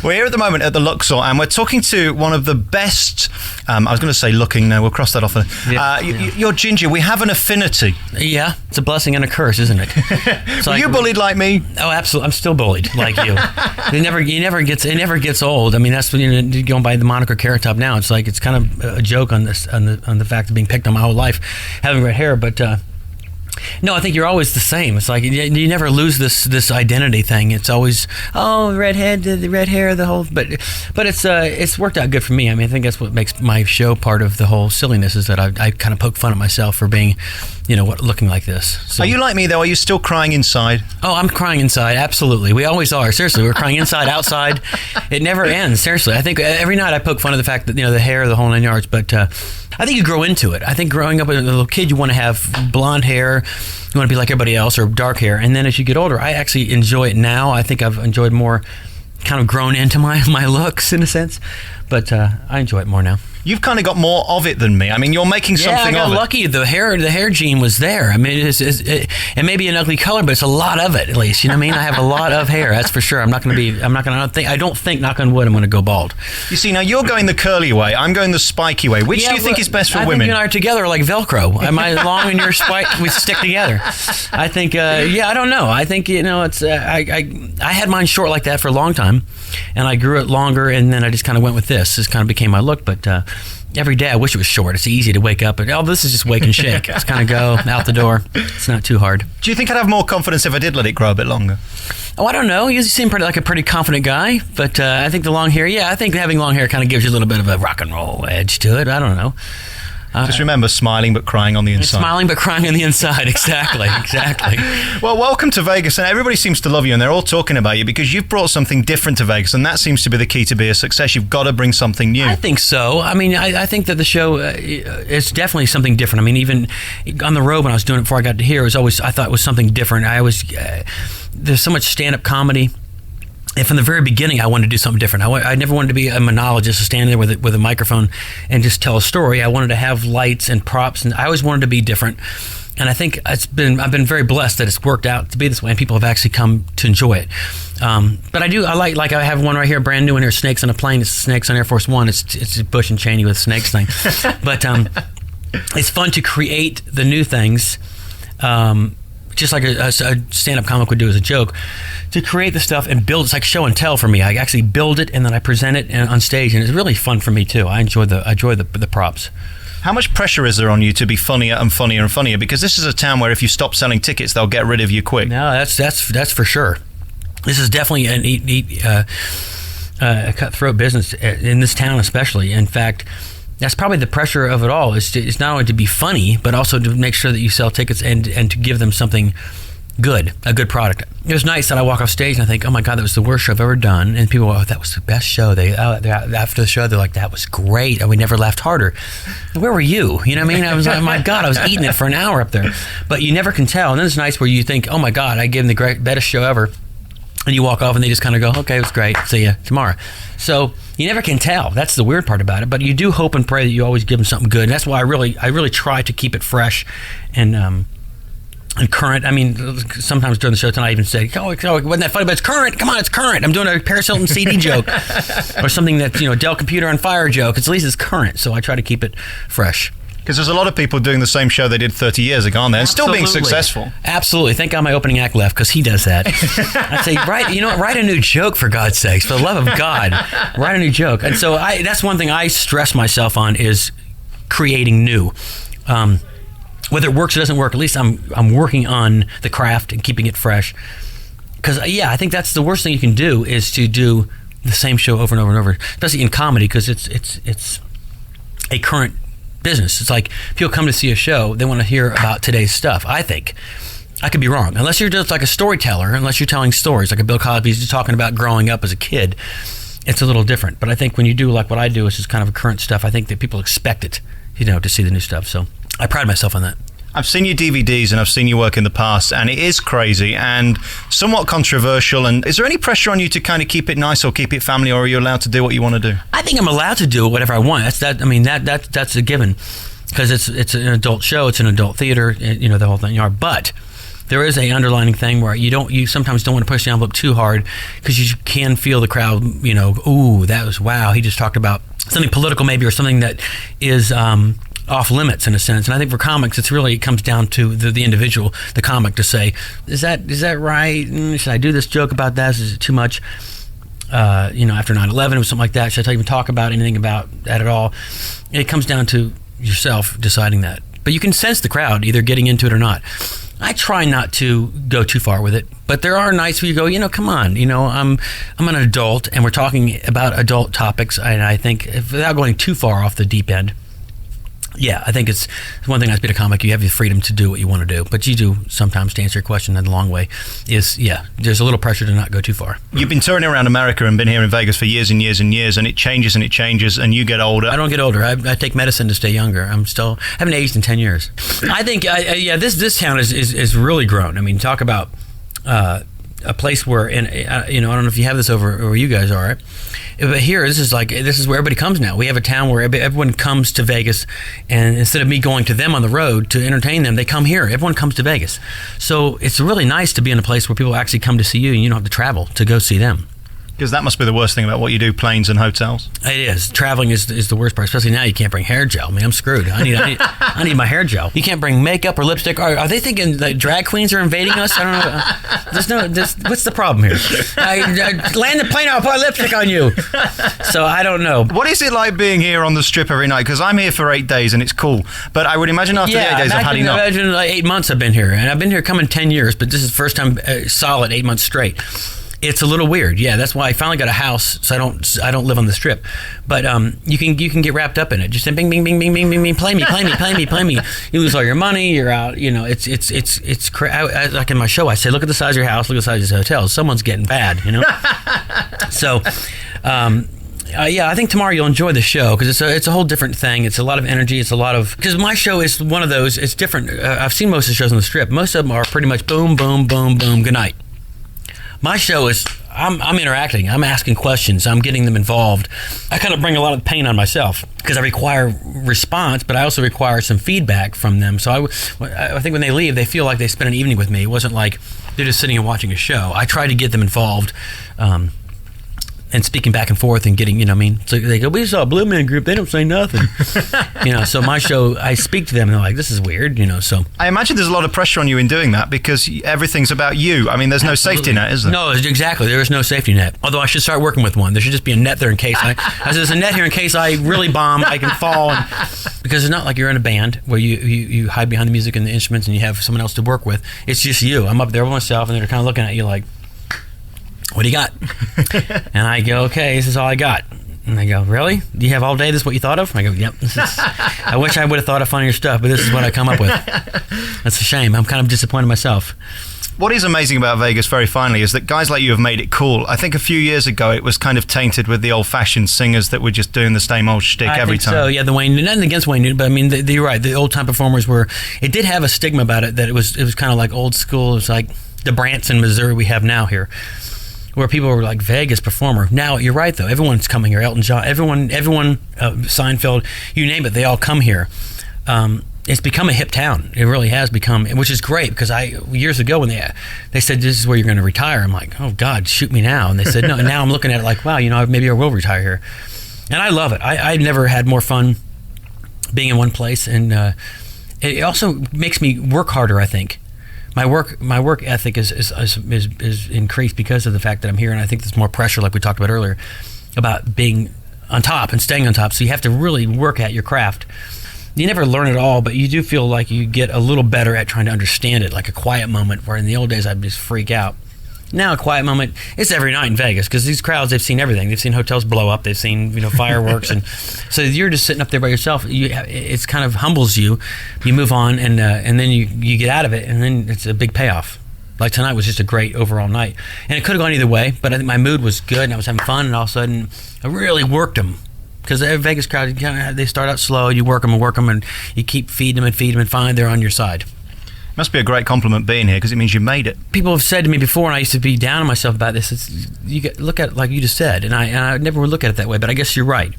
We're here at the moment at the Luxor, and we're talking to one of the best, I was going to say looking, no, we'll cross that off. You're Ginger. We have an affinity. Yeah, it's a blessing and a curse, isn't it? Were you bullied like me? Oh, absolutely. I'm still bullied like you. It never gets old. I mean, that's when you're going by the moniker Carrot Top now. It's like, it's kind of a joke on the fact of being picked on my whole life, having red hair, but... No, I think you're always the same. It's like you never lose this identity thing. It's always redhead, the red hair, the whole. But it's worked out good for me. I mean, I think that's what makes my show part of the whole silliness, is that I kind of poke fun at myself for being, looking like this. So, are you like me though? Are you still crying inside? Oh, I'm crying inside. Absolutely, we always are. Seriously, we're crying inside, outside. It never ends. Seriously, I think every night I poke fun of the fact that the hair, the whole 9 yards. But I think you grow into it. I think growing up as a little kid, you want to have blonde hair. You want to be like everybody else, or dark hair. And then as you get older, I actually enjoy it now. I think I've enjoyed more, kind of grown into my looks in a sense. But I enjoy it more now. You've kind of got more of it than me. I mean, you're making something of it. Yeah, I got lucky. The hair gene was there. I mean, it may be an ugly color, but it's a lot of it, at least. You know what I mean? I have a lot of hair, that's for sure. I don't think, knock on wood, I'm going to go bald. You see, now you're going the curly way. I'm going the spiky way. Which do you think is best for women? I think you and I are together like Velcro. Am I long and you're spike? We stick together. I think, I don't know. I think, it's, I had mine short like that for a long time, and I grew it longer, and then I just kind of went with this. This kind of became my look, but every day I wish it was short. It's easy to wake up and, this is just wake and shake. Just kind of go out the door. It's not too hard. Do you think I'd have more confidence if I did let it grow a bit longer? Oh, I don't know. You seem like a pretty confident guy, but I think the long hair, I think having long hair kind of gives you a little bit of a rock and roll edge to it. I don't know. Just remember, smiling but crying on the inside. Smiling but crying on the inside, exactly. Well, welcome to Vegas, and everybody seems to love you, and they're all talking about you because you've brought something different to Vegas, and that seems to be the key to be a success. You've got to bring something new. I think so. I mean, I think that the show is definitely something different. I mean, even on the road when I was doing it before I got to here, I thought it was something different. There's so much stand-up comedy. And from the very beginning, I wanted to do something different. I never wanted to be a monologist, to stand there with a microphone and just tell a story. I wanted to have lights and props, and I always wanted to be different. And I think I've been very blessed that it's worked out to be this way, and people have actually come to enjoy it. But I have one right here, brand new in here, Snakes on a Plane. It's Snakes on Air Force One. It's Bush and Cheney with snakes thing. But it's fun to create the new things. Just like a stand-up comic would do as a joke, to create the stuff and build. It's like show and tell for me. I actually build it and then I present it on stage, and it's really fun for me too. I enjoy the props. How much pressure is there on you to be funnier and funnier and funnier? Because this is a town where if you stop selling tickets, they'll get rid of you quick. No, that's for sure. This is definitely a cutthroat business in this town, especially. In fact, that's probably the pressure of it all, is not only to be funny, but also to make sure that you sell tickets and to give them something good, a good product. It was nice that I walk off stage and I think, oh my God, that was the worst show I've ever done. And people go, oh, that was the best show. After the show, they're like, that was great. And we never laughed harder. Where were you? You know what I mean? I was like, my God, I was eating it for an hour up there. But you never can tell. And then it's nice where you think, oh my God, I gave them the best show ever. And you walk off and they just kind of go, okay, it was great. See you tomorrow. So you never can tell. That's the weird part about it. But you do hope and pray that you always give them something good. And that's why I really try to keep it fresh and current. I mean, sometimes during the show tonight I even say, oh, it wasn't that funny, but it's current. Come on, it's current. I'm doing a Paris Hilton CD joke or something that, Dell Computer on Fire joke. At least it's current. So I try to keep it fresh. Because there's a lot of people doing the same show they did 30 years ago, aren't there? And still being successful. Absolutely. Thank God my opening act left, because he does that. I'd say, write a new joke, for God's sakes. For the love of God, write a new joke. And so that's one thing I stress myself on, is creating new. Whether it works or doesn't work, at least I'm working on the craft and keeping it fresh. Because, I think that's the worst thing you can do, is to do the same show over and over and over, especially in comedy, because it's a current business. It's like people come to see a show, they want to hear about today's stuff. I think I could be wrong, unless you're just like a storyteller, unless you're telling stories like a Bill Cosby's just talking about growing up as a kid. It's a little different. But I think when you do like what I do, which is kind of a current stuff, I think that people expect it, to see the new stuff. So I pride myself on that. I've seen your DVDs and I've seen your work in the past, and it is crazy and somewhat controversial. And is there any pressure on you to kind of keep it nice or keep it family, or are you allowed to do what you want to do? I think I'm allowed to do whatever I want. That's a given, because it's an adult show, it's an adult theater, the whole thing. But there is a underlining thing where you sometimes don't want to push the envelope too hard because you can feel the crowd, ooh, that was, wow, he just talked about something political maybe, or something that is off limits in a sense. And I think for comics, it comes down to the individual, the comic, to say, is that right? Should I do this joke about that? Is it too much? After 9/11 or something like that, should I even talk about anything about that at all? It comes down to yourself deciding that. But you can sense the crowd either getting into it or not. I try not to go too far with it, but there are nights where you go, come on, I'm an adult and we're talking about adult topics, and I think without going too far off the deep end, yeah, I think it's one thing as being a comic, you have the freedom to do what you want to do, but you do sometimes, to answer your question in the long way, there's a little pressure to not go too far. You've been touring around America and been here in Vegas for years and years and years, and it changes and you get older. I don't get older. I take medicine to stay younger. I haven't aged in 10 years. I think, this town is really grown. I mean, talk about a place where, I don't know if you have this over where you guys are, but here, this is where everybody comes now. We have a town where everyone comes to Vegas, and instead of me going to them on the road to entertain them, they come here. Everyone comes to Vegas. So it's really nice to be in a place where people actually come to see you, and you don't have to travel to go see them. Because that must be the worst thing about what you do, planes and hotels. It is. Traveling is the worst part, especially now you can't bring hair gel. I mean, I'm screwed. I need my hair gel. You can't bring makeup or lipstick. Are they thinking that drag queens are invading us? I don't know. What's the problem here? I land the plane, I'll put lipstick on you. So I don't know. What is it like being here on the Strip every night? Because I'm here for 8 days and it's cool. But I would imagine after the 8 days I've had enough. Imagine 8 months I've been here. And I've been here coming 10 years, but this is the first time solid 8 months straight. It's a little weird, yeah. That's why I finally got a house, so I don't live on the Strip. But you can get wrapped up in it. Just say bing, bing, bing, bing, bing, bing, bing, play me. You lose all your money. You're out. It's like in my show, I say, look at the size of your house, look at the size of this hotel. Someone's getting bad, So, I think tomorrow you'll enjoy the show because it's a whole different thing. It's a lot of energy. It's a lot of, because my show is one of those. It's different. I've seen most of the shows on the Strip. Most of them are pretty much boom, boom, boom, boom. Good night. My show is, I'm interacting, I'm asking questions, I'm getting them involved. I kind of bring a lot of pain on myself because I require response, but I also require some feedback from them. So I think when they leave, they feel like they spent an evening with me. It wasn't like they're just sitting and watching a show. I try to get them involved and speaking back and forth and getting, so they go, we saw a Blue Man Group, they don't say nothing. So my show, I speak to them and they're like, this is weird, so. I imagine there's a lot of pressure on you in doing that because everything's about you. I mean, there's no safety net, is there? No, exactly. There is no safety net. Although I should start working with one. There should just be a net there in case there's a net here in case I really bomb, I can fall. Because it's not like you're in a band where you hide behind the music and the instruments and you have someone else to work with. It's just you. I'm up there by myself and they're kind of looking at you like, what do you got? And I go, okay, this is all I got. And they go, really? Do you have all day? This is what you thought of? I go, yep. I wish I would have thought of funnier stuff, but this is what I come up with. That's a shame. I'm kind of disappointed myself. What is amazing about Vegas, very finally, is that guys like you have made it cool. I think a few years ago it was kind of tainted with the old-fashioned singers that were just doing the same old shtick every time. So, yeah, the Wayne, nothing against Wayne Newton, but I mean, you're right. The old-time performers it did have a stigma about it that it was kind of like old school. It was like the Branson, Missouri we have now here, where people were like, Vegas performer. Now, you're right, though. Everyone's coming here. Elton John, everyone, Seinfeld, you name it, they all come here. It's become a hip town. It really has become, which is great because years ago when they said, this is where you're going to retire, I'm like, oh, God, shoot me now. And they said, no. And now I'm looking at it like, wow, maybe I will retire here. And I love it. I never had more fun being in one place. And it also makes me work harder, I think. My work ethic is increased because of the fact that I'm here, and I think there's more pressure, like we talked about earlier, about being on top and staying on top. So you have to really work at your craft. You never learn it all, but you do feel like you get a little better at trying to understand it, like a quiet moment, where in the old days I'd just freak out. Now a quiet moment, it's every night in Vegas because these crowds, they've seen everything. They've seen hotels blow up. They've seen fireworks, and so you're just sitting up there by yourself. It's kind of humbles you. You move on, and then you get out of it, and then it's a big payoff. Like tonight was just a great overall night, and it could have gone either way. But I think my mood was good, and I was having fun, and all of a sudden I really worked them. Because the Vegas crowd, they start out slow. You work them, and you keep feeding them, and finally they're on your side. Must be a great compliment being here because it means you made it. People have said to me before, and I used to be down on myself about this. Look at it like you just said, and I never would look at it that way. But I guess you're right.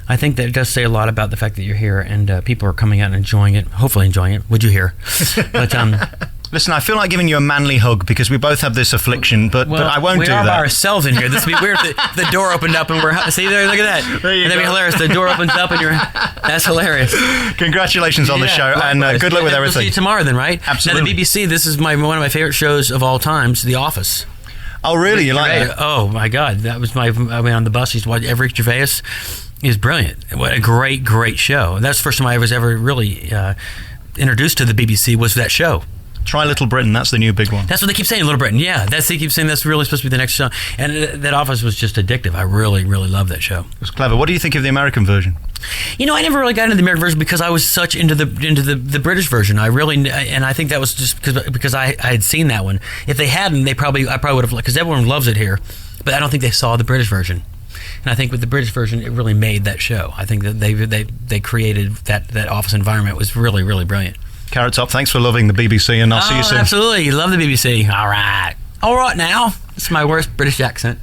I think that it does say a lot about the fact that you're here, and people are coming out and enjoying it. Hopefully enjoying it. Would you hear? But Listen, I feel like giving you a manly hug because we both have this affliction, but I won't do that. We are by ourselves in here. This would be weird if the door opened up and we're... See there, look at that. That'd be hilarious. The door opens up and you're... That's hilarious. Congratulations on the show, and good luck with everything. We'll see you tomorrow then, right? Absolutely. Now, the BBC, this is one of my favorite shows of all times, The Office. Oh, really? You like it? Oh, my God. That was on the bus. I used to watch Rick Gervais. Is brilliant. What a great show. That's the first time I was ever really introduced to the BBC was that show. Try Little Britain. That's the new big one. That's what they keep saying, Little Britain. Yeah, they keep saying that's really supposed to be the next show. And that Office was just addictive. I really love that show. It was clever. What do you think of the American version? I never really got into the American version because I was such into the British version. And I think that was just because I had seen that one. If they hadn't, I probably would have, because everyone loves it here, but I don't think they saw the British version. And I think with the British version, it really made that show. I think that they created that office environment. It was really brilliant. Carrot Top, thanks for loving the BBC, and I'll see you soon. Absolutely. Love the BBC. All right now. It's my worst British accent.